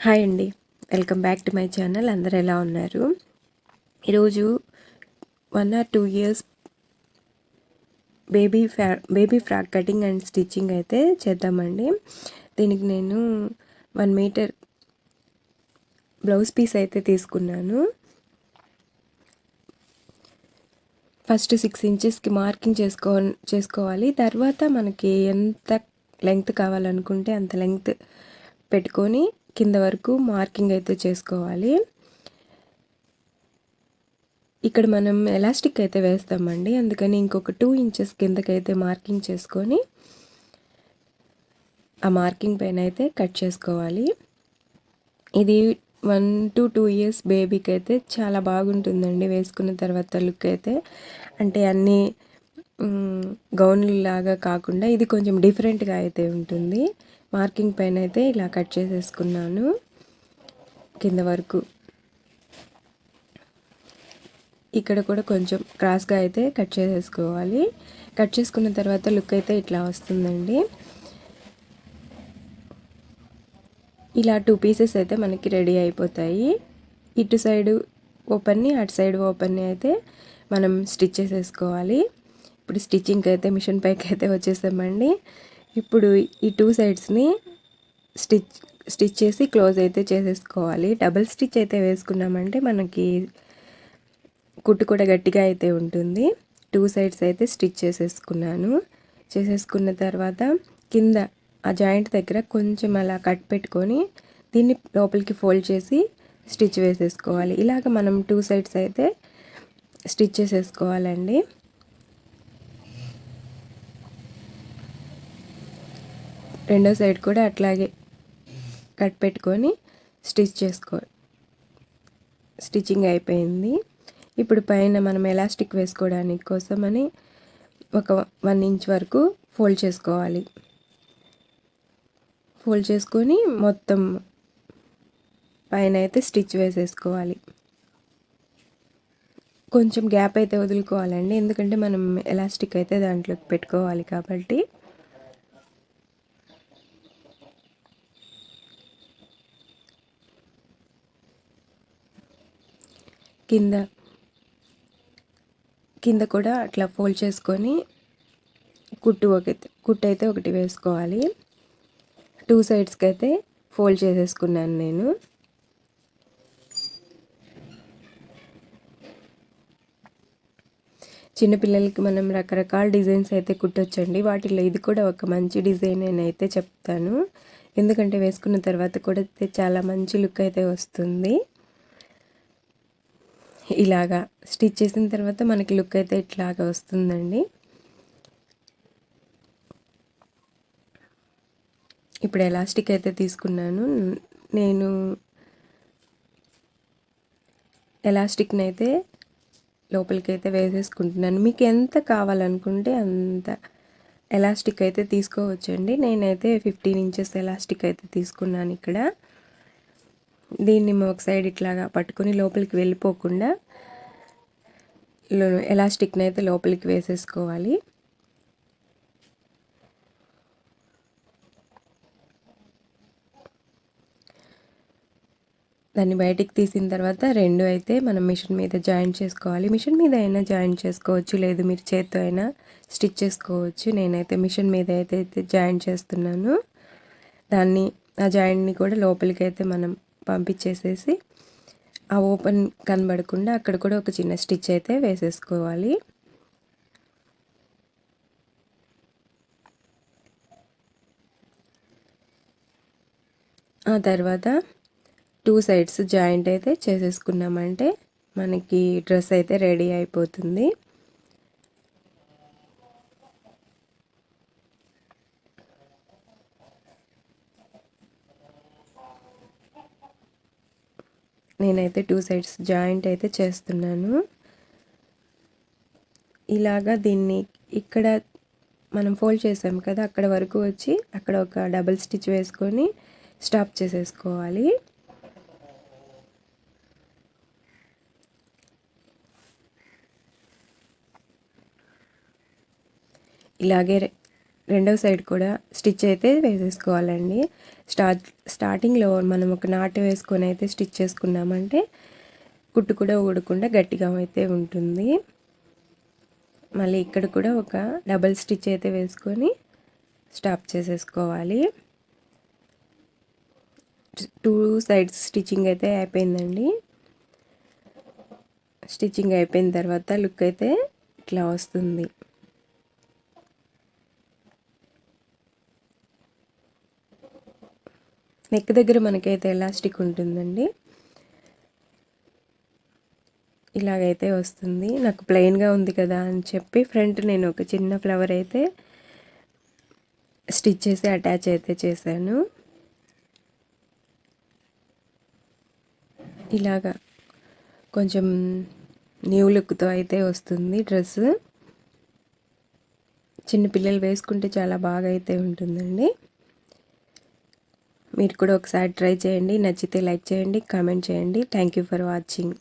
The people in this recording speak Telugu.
హాయ్ అండి. Welcome back to my channel. అందరూ ఎలా ఉన్నారు? ఈరోజు 1 or 2 years baby frock cutting and stitching అయితే చేద్దామండి. దీనికి నేను 1 మీటర్ బ్లౌజ్ పీస్ అయితే తీసుకున్నాను. ఫస్ట్ 6 ఇంచెస్కి మార్కింగ్ చేసుకోవాలి. తర్వాత మనకి ఎంత లెంగ్త్ కావాలనుకుంటే అంత లెంగ్త్ పెట్టుకొని కింద వరకు మార్కింగ్ అయితే చేసుకోవాలి. ఇక్కడ మనం ఎలాస్టిక్ అయితే వేస్తామండి, అందుకని ఇంకొక 2 ఇంచెస్ కిందకైతే మార్కింగ్ చేసుకొని ఆ మార్కింగ్ పైన అయితే కట్ చేసుకోవాలి. ఇది 1 to 2 ఇయర్స్ బేబీకి అయితే చాలా బాగుంటుందండి. వేసుకున్న తర్వాత లుక్ అయితే అంటే అన్నీ గౌన్లు లాగా కాకుండా ఇది కొంచెం డిఫరెంట్గా అయితే ఉంటుంది. మార్కింగ్ పైన అయితే ఇలా కట్ చేసేసుకున్నాను కింద వరకు. ఇక్కడ కూడా కొంచెం క్రాస్గా అయితే కట్ చేసేసుకోవాలి. కట్ చేసుకున్న తర్వాత లుక్ అయితే ఇట్లా వస్తుందండి. ఇలా 2 పీసెస్ అయితే మనకి రెడీ అయిపోతాయి. ఇటు సైడు ఓపెన్ని, అటు సైడ్ ఓపెన్ని అయితే మనం స్టిచ్ చేసేసుకోవాలి. ఇప్పుడు స్టిచ్చింగ్ అయితే మిషన్ పైకి అయితే వచ్చేసామండి. ఇప్పుడు ఈ 2 సైడ్స్ని స్టిచ్ చేసి క్లోజ్ అయితే చేసేసుకోవాలి. డబుల్ స్టిచ్ అయితే వేసుకున్నామంటే మనకి కుట్టు కూడా గట్టిగా అయితే ఉంటుంది. 2 సైడ్స్ అయితే స్టిచ్ చేసేసుకున్న తర్వాత కింద ఆ జాయింట్ దగ్గర కొంచెం అలా కట్ పెట్టుకొని దీన్ని లోపలికి ఫోల్డ్ చేసి స్టిచ్ వేసేసుకోవాలి. ఇలాగ మనం 2 సైడ్స్ అయితే స్టిచ్ చేసేసుకోవాలండి. రెండో సైడ్ కూడా అట్లాగే కట్ పెట్టుకొని స్టిచ్చింగ్ అయిపోయింది. ఇప్పుడు పైన మనం ఎలాస్టిక్ వేసుకోవడానికి కోసమని ఒక 1 ఇంచ్ వరకు ఫోల్డ్ చేసుకోవాలి. ఫోల్డ్ చేసుకొని మొత్తం పైన అయితే స్టిచ్ వేసేసుకోవాలి. కొంచెం గ్యాప్ అయితే వదులుకోవాలండి, ఎందుకంటే మనం ఎలాస్టిక్ అయితే దాంట్లోకి పెట్టుకోవాలి కాబట్టి. కింద కూడా అట్లా ఫోల్డ్ చేసుకొని కుట్టు అయితే ఒకటి వేసుకోవాలి. 2 సైడ్స్కి అయితే ఫోల్డ్ చేసేసుకున్నాను నేను. చిన్నపిల్లలకి మనం రకరకాల డిజైన్స్ అయితే కుట్టొచ్చండి. వాటిలో ఇది కూడా ఒక మంచి డిజైన్ అని అయితే చెప్తాను, ఎందుకంటే వేసుకున్న తర్వాత కూడా చాలా మంచి లుక్ అయితే వస్తుంది. ఇలాగా స్టిచ్ చేసిన తర్వాత మనకి లుక్ అయితే ఇట్లాగా వస్తుందండి. ఇప్పుడు ఎలాస్టిక్ అయితే తీసుకున్నాను. నేను ఎలాస్టిక్ని అయితే లోపలికి అయితే వేసేసుకుంటున్నాను. మీకు ఎంత కావాలనుకుంటే అంత ఎలాస్టిక్ అయితే తీసుకోవచ్చండి. నేనైతే 15 ఇంచెస్ ఎలాస్టిక్ అయితే తీసుకున్నాను. ఇక్కడ దీన్ని ఒక సైడ్ ఇట్లాగా పట్టుకొని లోపలికి వెళ్ళిపోకుండా ఎలాస్టిక్ని అయితే లోపలికి వేసేసుకోవాలి. దాన్ని బయటికి తీసిన తర్వాత 2 అయితే మనం మిషన్ మీద జాయింట్ చేసుకోవాలి. మిషన్ మీద అయినా జాయింట్ చేసుకోవచ్చు, లేదు మీరు చేత్తో అయినా స్టిచ్ చేసుకోవచ్చు. నేనైతే మిషన్ మీద అయితే జాయింట్ చేస్తున్నాను. ఆ జాయింట్ని కూడా లోపలికి అయితే మనం పంపించేసేసి ఆ ఓపెన్ కనబడకుండా అక్కడ కూడా ఒక చిన్న స్టిచ్ అయితే వేసేసుకోవాలి. ఆ తర్వాత 2 సైడ్స్ జాయింట్ అయితే చేసేసుకున్నామంటే మనకి డ్రెస్ అయితే రెడీ అయిపోతుంది. నేనైతే 2 సైడ్స్ జాయింట్ అయితే చేస్తున్నాను. ఇలాగా దీన్ని ఇక్కడ మనం ఫోల్డ్ చేసాం కదా, అక్కడ వరకు వచ్చి అక్కడ ఒక డబుల్ స్టిచ్ వేసుకొని స్టాప్ చేసేసుకోవాలి. ఇలాగే రెండవ సైడ్ కూడా స్టిచ్ అయితే వేసేసుకోవాలండి. స్టార్టింగ్లో మనం ఒక నాటు వేసుకొని అయితే స్టిచ్ చేసుకున్నామంటే కుట్టు కూడా ఊడకుండా గట్టిగా అయితే ఉంటుంది. మళ్ళీ ఇక్కడ కూడా ఒక డబల్ స్టిచ్ అయితే వేసుకొని స్టాప్ చేసేసుకోవాలి. 2 సైడ్స్ స్టిచ్చింగ్ అయితే అయిపోయిందండి. స్టిచ్చింగ్ అయిపోయిన తర్వాత లుక్ అయితే ఇట్లా వస్తుంది. నెక్ దగ్గర మనకైతే ఎలాస్టిక్ ఉంటుందండి. ఇలాగైతే వస్తుంది. నాకు ప్లెయిన్గా ఉంది కదా అని చెప్పి ఫ్రంట్ నేను ఒక చిన్న ఫ్లవర్ అయితే స్టిచ్ చేసి అటాచ్ అయితే చేశాను. ఇలాగా కొంచెం న్యూ లుక్తో అయితే వస్తుంది డ్రెస్. చిన్నపిల్లలు వేసుకుంటే చాలా బాగా అయితే ఉంటుందండి. మీరు కూడా ఒకసారి ట్రై చేయండి. నచ్చితే లైక్ చేయండి, కామెంట్ చేయండి. Thank you for watching.